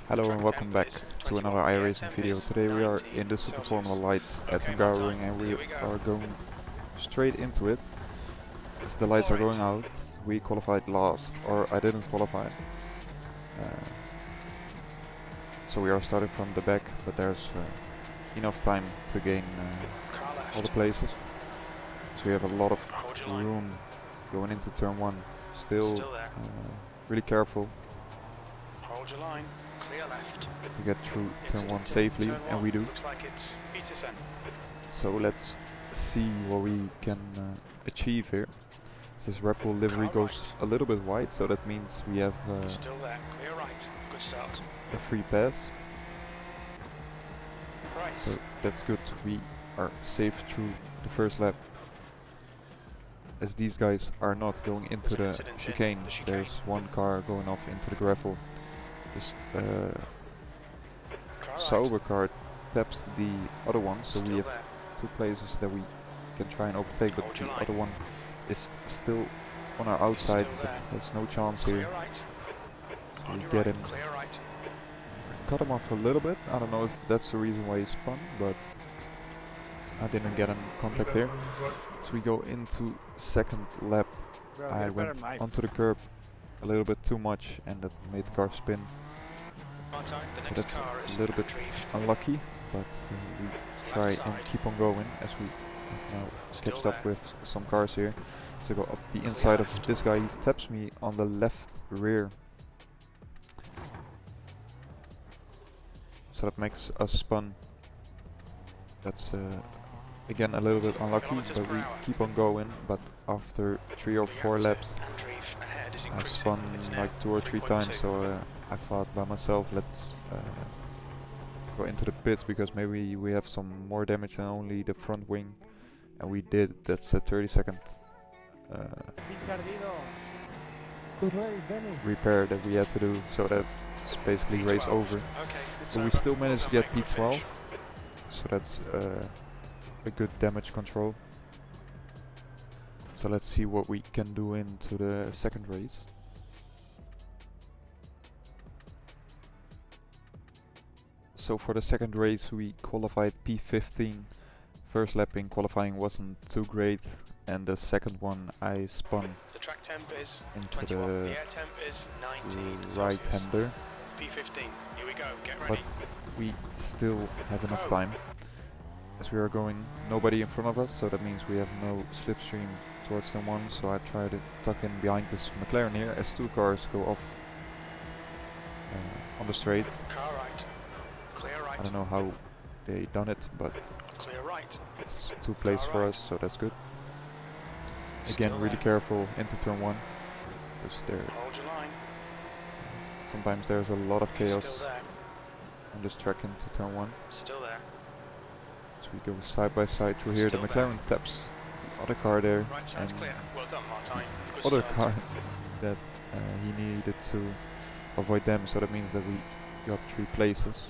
Hello and welcome back to another iRacing video. Today we are in the Super Formula Lights at Hungaroring and we are going straight into it. As the lights are going out, we qualified last, or I didn't qualify. So we are starting from the back, but there's enough time to gain all the places. So we have a lot of room going into turn 1. Still really careful. Hold your line, clear left. To get through turn 1 safely, and we do. Looks like it's Peterson. So let's see what we can achieve here. This Red Bull livery goes a little bit wide, so that means we have still there, clear right, good start. a free pass. Right. So that's good, we are safe through the first lap. As these guys are not going into the chicane, there's one car going off into the gravel. This Sauber car taps the other one, so we have two places that we can try and overtake, but the other one is still on our outside, but there's no chance here. So we get him, cut him off a little bit. I don't know if that's the reason why he spun, but I didn't get in contact here. So we go into second lap. I went onto the curb a little bit too much and that made the car spin. So that's a little bit unlucky, but we try and keep on going as we now catched up with some cars here. So go up the inside of this guy, he taps me on the left rear. So that makes us spun. That's again a little bit unlucky, but we keep on going. But after 3 or 4 laps, I spun like 2 or 3 times, so I thought by myself, let's go into the pits because maybe we have some more damage than only the front wing, and we did. That's a 30-second repair that we had to do, so that's basically race over. But we still managed to get P12, so that's a good damage control. So let's see what we can do into the second race. So for the second race we qualified P15. First lap in qualifying wasn't too great, and the second one I spun into the right-hander. P15, here we go, get ready. But we still have enough time. As we are going nobody in front of us, so that means we have no slipstream towards turn 1, so I try to tuck in behind this McLaren here as 2 cars go off on the straight. Car right. Clear right. I don't know how they done it, but clear right. it's 2 places for us, so that's good. Again, really careful into turn 1, because there hold your line. Sometimes there's a lot of chaos on this track into turn 1. Still there. So we go side by side through here. The McLaren taps the other car there, and well done, Martin. the other car that he needed to avoid them, so that means that we got 3 places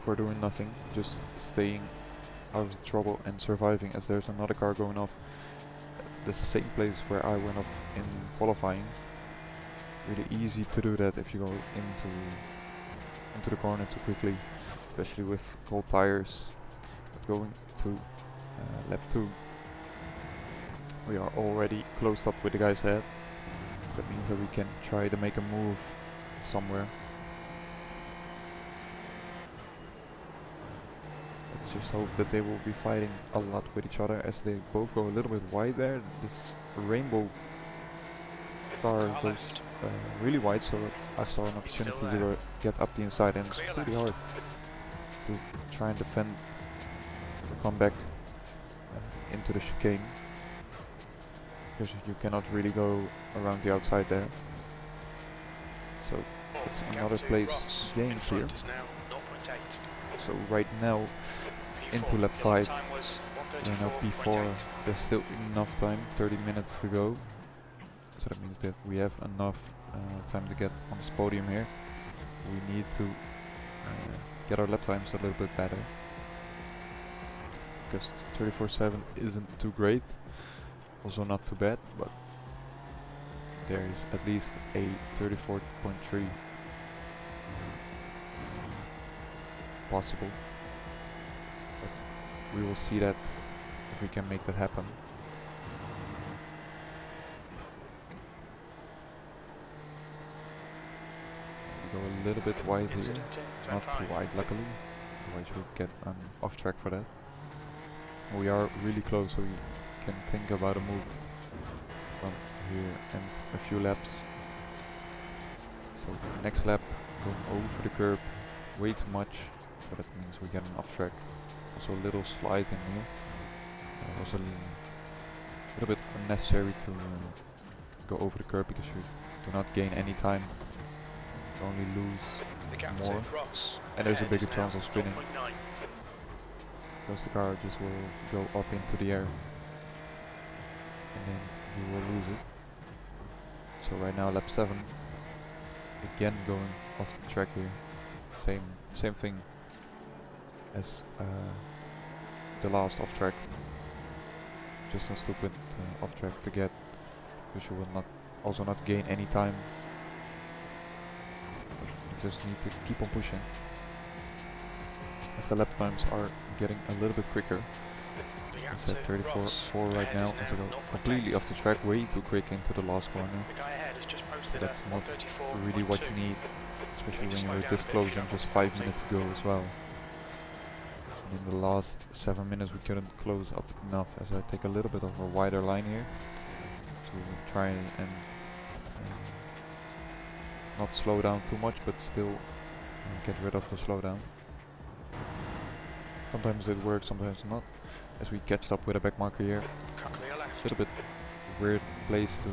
for doing nothing, just staying out of the trouble and surviving, as there's another car going off the same place where I went off in qualifying. Really easy to do that if you go into the corner too quickly, especially with cold tires. But going to lap 2, we are already close up with the guys ahead. That means that we can try to make a move somewhere. Let's just hope that they will be fighting a lot with each other, as they both go a little bit wide there. This rainbow car goes really wide, so I saw an opportunity to get up the inside, and it's pretty hard to try and defend or come back into the chicane, because you cannot really go around the outside there. So it's another place gained here. So right now into lap 5, we're now P4, there's still enough time, 30 minutes to go. So that means that we have enough time to get on this podium here. We need to get our lap times a little bit better, because 34.7 isn't too great, also not too bad, but there is at least a 34.3 possible. But we will see that if we can make that happen. We go a little bit wide here, Incident in not too wide luckily, otherwise we'll get off track for that. We are really close, so we can think about a move from here and a few laps. So next lap, going over the curb way too much, so that means we get an off track. Also a little slide in here. Was a little bit unnecessary to go over the curb because you do not gain any time. You only lose more, and there's a bigger chance of spinning. Because the car just will go up into the air, and then you will lose it. So right now lap 7, again going off the track here. Same thing as the last off track. Just a stupid off track to get, because you will not gain any time. You just need to keep on pushing. As the lap times are getting a little bit quicker. It's at 34.4 right now, as we go completely off the track, way too quick into the last corner. So that's not really what you need, especially when you're this close and just 5 minutes to go as well. And in the last 7 minutes we couldn't close up enough, as I take a little bit of a wider line here to try and not slow down too much, but still get rid of the slowdown. Sometimes it works, sometimes not. As we catched up with a back marker here, a little bit weird place to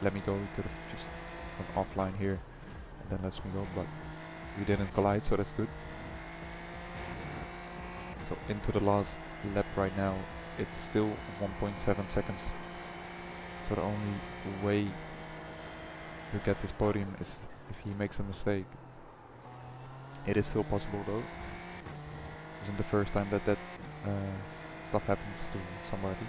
let me go. We could have just gone offline here and then lets me go, but we didn't collide, so that's good. So into the last lap right now, it's still 1.7 seconds. So the only way to get this podium is if he makes a mistake. It is still possible though. It isn't the first time that stuff happens to somebody.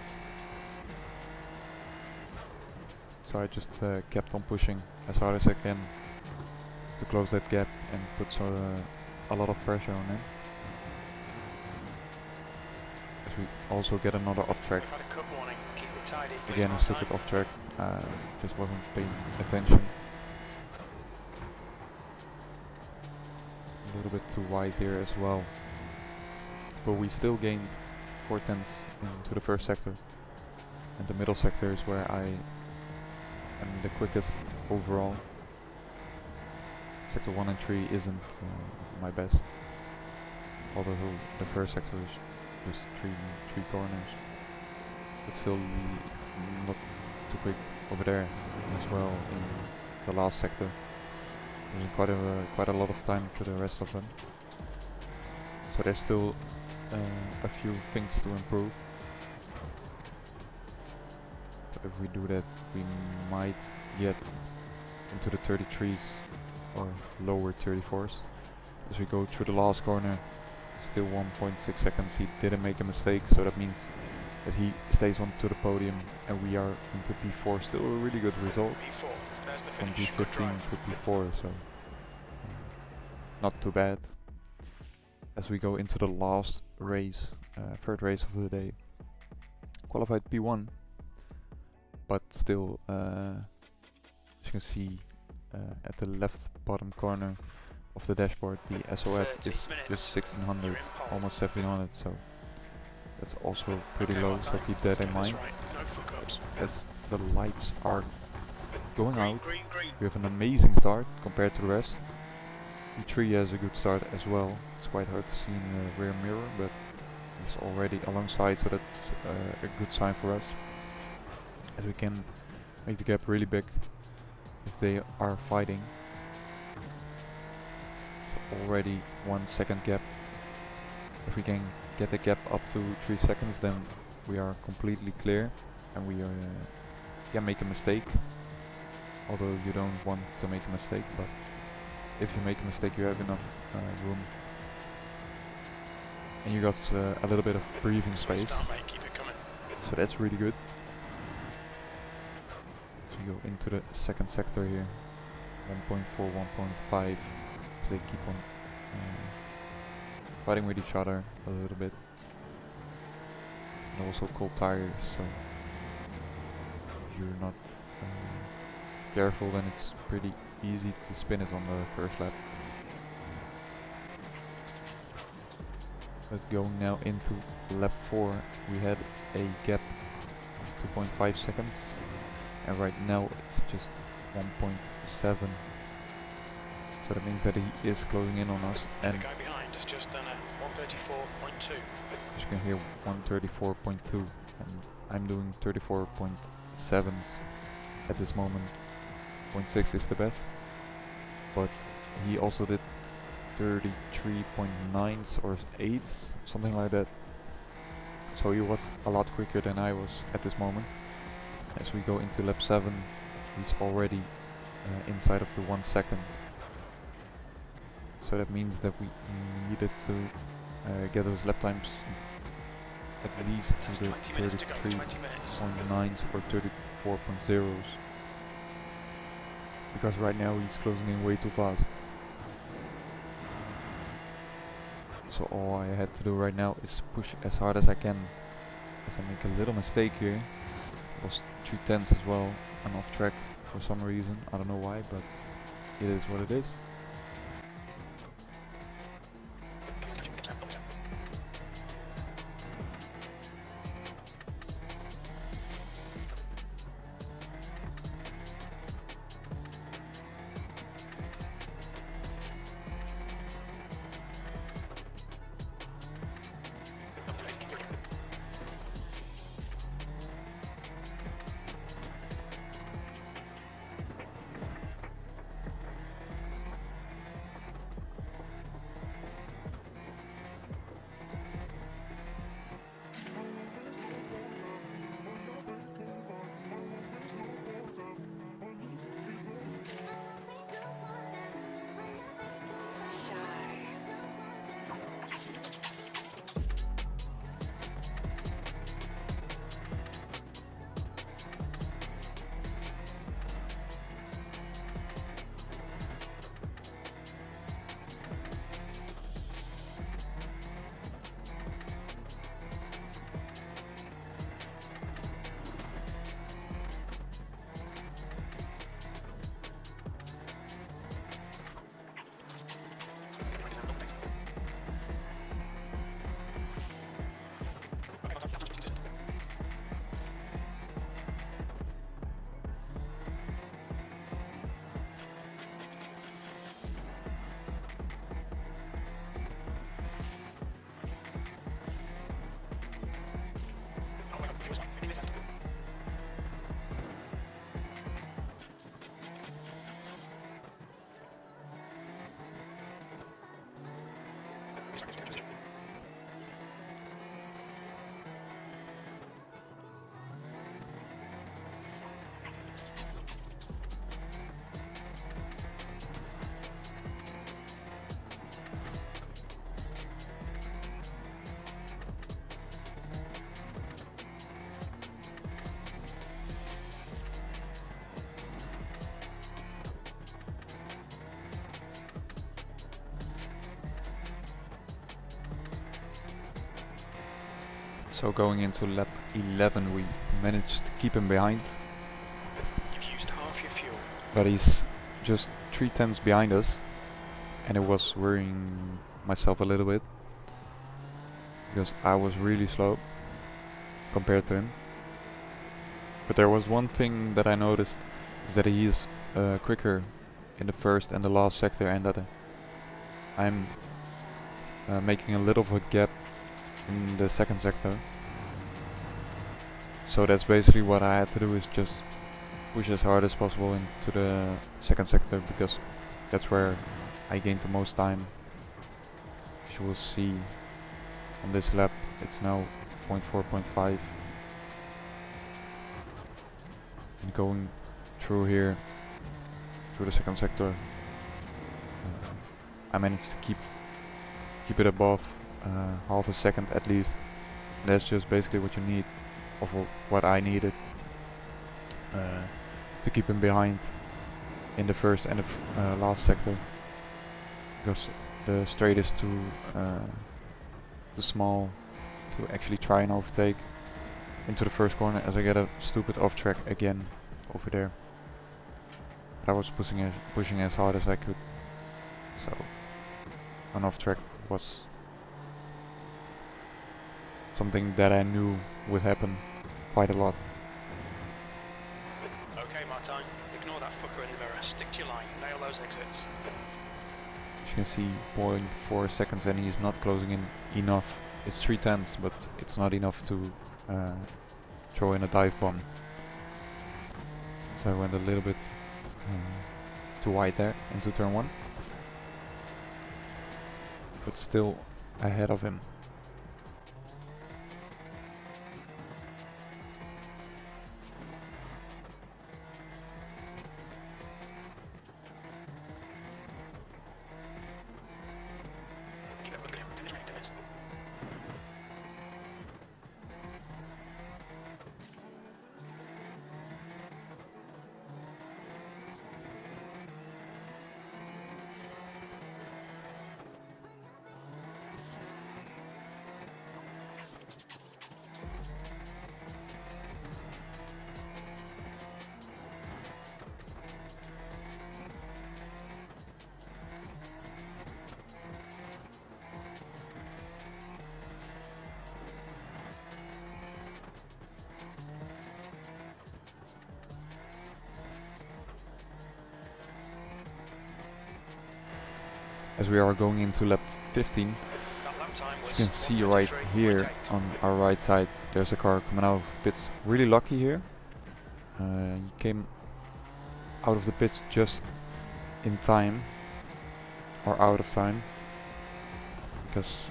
So I just kept on pushing as hard as I can to close that gap and put a lot of pressure on him. As we also get another off track. Again, a stupid off track. Just wasn't paying attention. A little bit too wide here as well. But we still gained 4 tenths into the first sector. And the middle sector is where I am the quickest overall. Sector 1 and 3 isn't my best. Although the first sector is just three corners. But still not too quick over there as well in the last sector. There's quite a lot of time to the rest of them. So there's still a few things to improve. But if we do that, we might get into the 33s or lower 34s. As we go through the last corner, still 1.6 seconds. He didn't make a mistake, so that means that he stays on to the podium, and we are into P4. Still a really good result from P15 to P4, so not too bad. As we go into the last race, third race of the day, qualified P1, but still, as you can see at the left bottom corner of the dashboard, the SOF is just 1600, almost 1700, so that's also pretty low, so keep that in mind. As the lights are going out, we have an amazing start compared to the rest. E3 has a good start as well. It's quite hard to see in the rear mirror, but it's already alongside, so that's a good sign for us. As we can make the gap really big if they are fighting. So already 1 second gap. If we can get the gap up to 3 seconds, then we are completely clear, and we can make a mistake. Although you don't want to make a mistake, but if you make a mistake, you have enough room, and you got a little bit of breathing space, so that's really good. So you go into the second sector here, 1.4, 1.5, as they keep on fighting with each other a little bit. And also cold tires, so if you're not careful, then it's pretty easy to spin it on the first lap. But going now into lap 4, we had a gap of 2.5 seconds, and right now it's just 1.7. So that means that he is closing in on us, and the guy behind has just done a 134.2. as you can hear, 134.2, and I'm doing 34.7s at this moment. 0.6 is the best, but he also did 33.9s or 8s, something like that. So he was a lot quicker than I was at this moment. As we go into lap 7, he's already inside of the 1 second. So that means that we needed to get those lap times at least to the 33.9s or 34.0s. Because right now he's closing in way too fast. So all I had to do right now is push as hard as I can. As I make a little mistake here. Was 3/10 as well. I'm off track for some reason. I don't know why, but it is what it is. So going into lap 11, we managed to keep him behind, You've used half your fuel. but he's just 3/10 behind us, and it was worrying myself a little bit because I was really slow compared to him. But there was one thing that I noticed, is that he is quicker in the first and the last sector, and that I'm making a little of a gap in the second sector. So that's basically what I had to do, is just push as hard as possible into the second sector, because that's where I gained the most time. As you will see on this lap, it's now 0.4.5. And going through here, through the second sector, I managed to keep it above half a second at least. And that's just basically what you need, of what I needed to keep him behind in the first and the last sector, because the straight is too too small to actually try and overtake into the first corner, as I get a stupid off track again over there. But I was pushing as hard as I could, so an off track was something that I knew would happen quite a lot. Okay, Martin, ignore that fucker in the mirror. Stick to your line. Nail those exits. As you can see, 0.4 seconds and he's not closing in enough. It's 3/10, but it's not enough to throw in a dive bomb. So I went a little bit too wide there into turn 1. But still ahead of him. Keep it looking at 10 minutes. As we are going into lap 15, as you can see right here on our right side, there's a car coming out of the pits. Really lucky here. He came out of the pits just in time, or out of time, because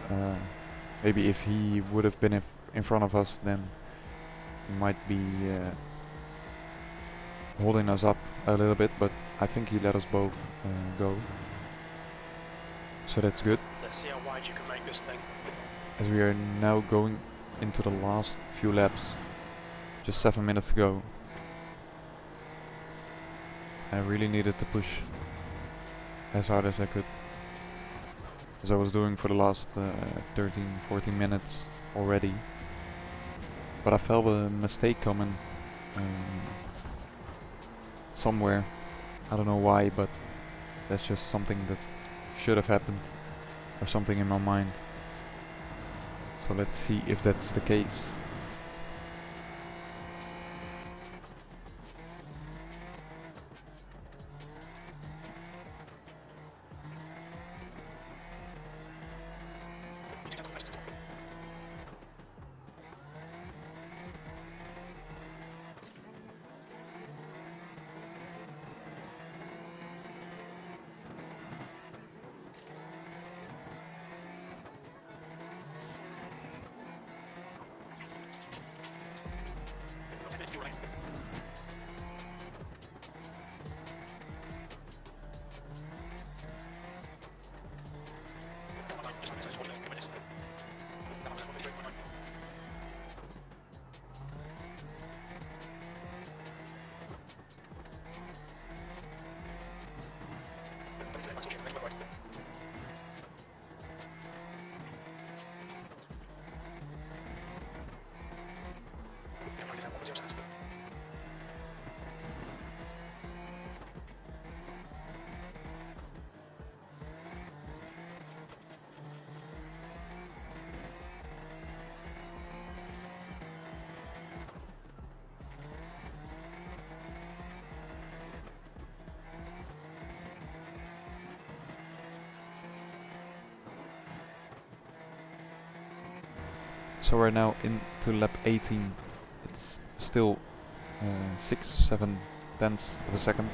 maybe if he would have been in front of us, then he might be holding us up a little bit, but I think he let us both go. So that's good. Let's see how wide you can make this thing. As we are now going into the last few laps, just 7 minutes to go. I really needed to push as hard as I could, as I was doing for the last 13-14 minutes already. But I felt a mistake coming somewhere. I don't know why, but that's just something that should have happened, or something in my mind. So let's see if that's the case. So we're now into lap 18. It's still 6-7 tenths of a second,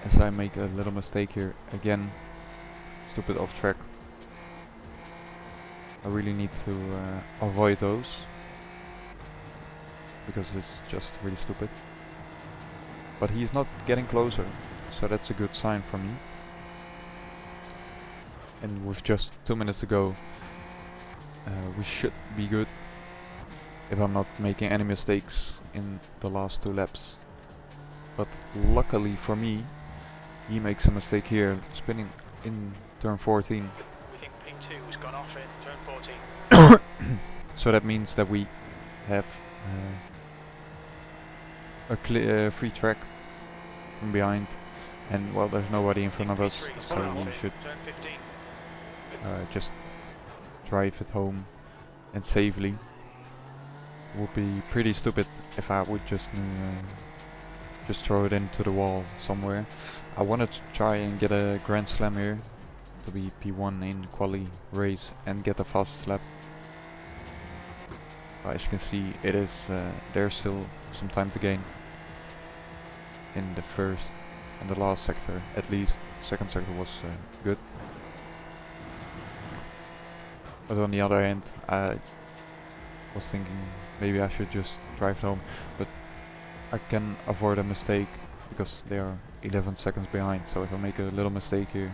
as I make a little mistake here again. Stupid off track. I really need to avoid those, because it's just really stupid. But he's not getting closer, so that's a good sign for me. And with just 2 minutes to go, we should be good, if I'm not making any mistakes in the last 2 laps. But luckily for me, he makes a mistake here, spinning in turn 14. We think P2 has gone off in turn 14. So that means that we have a free track from behind, and well, there's nobody in front of us, so we should just drive it home and safely. Would be pretty stupid if I would just throw it into the wall somewhere. I wanted to try and get a Grand Slam here to be P1 in quali race and get the fastest lap. As you can see, it is there's still some time to gain in the first and the last sector. At least second sector was good. But on the other hand, I was thinking maybe I should just drive it home, but I can avoid a mistake because they are 11 seconds behind, so if I make a little mistake here,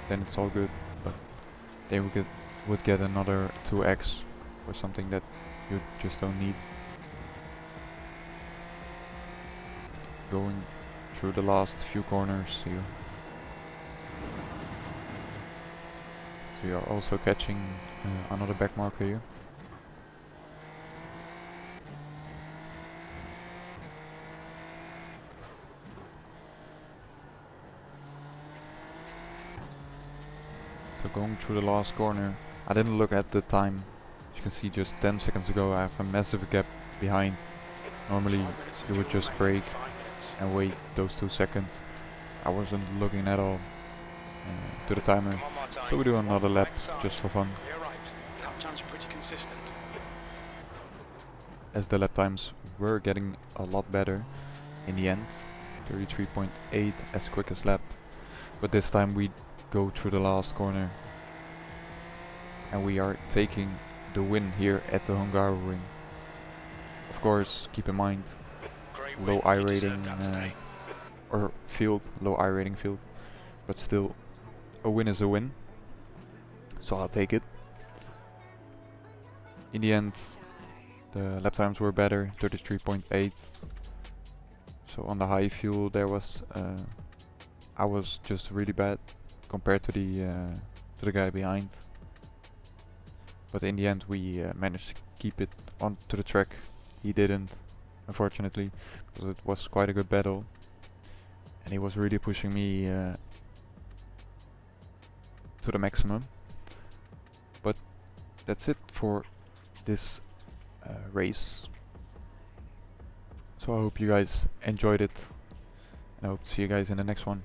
then it's all good, but they would get another 2x or something that you just don't need. Going through the last few corners here. So you are also catching another back marker here. So going through the last corner, I didn't look at the time. As you can see, just 10 seconds ago I have a massive gap behind. Normally you would just brake and wait those 2 seconds. I wasn't looking at all to the timer. So we do another lap just for fun. As the lap times were getting a lot better in the end. 33.8 as quickest lap. But this time we go through the last corner. And we are taking the win here at the Hungaroring. Of course, keep in mind, low Irating or field, low Irating field, but still, a win is a win, so I'll take it. In the end, the lap times were better, 33.8. So on the high fuel, there was, I was just really bad compared to the guy behind. But in the end, we managed to keep it onto the track. He didn't, unfortunately, because it was quite a good battle, and he was really pushing me to the maximum. But that's it for this race. So I hope you guys enjoyed it, and I hope to see you guys in the next one.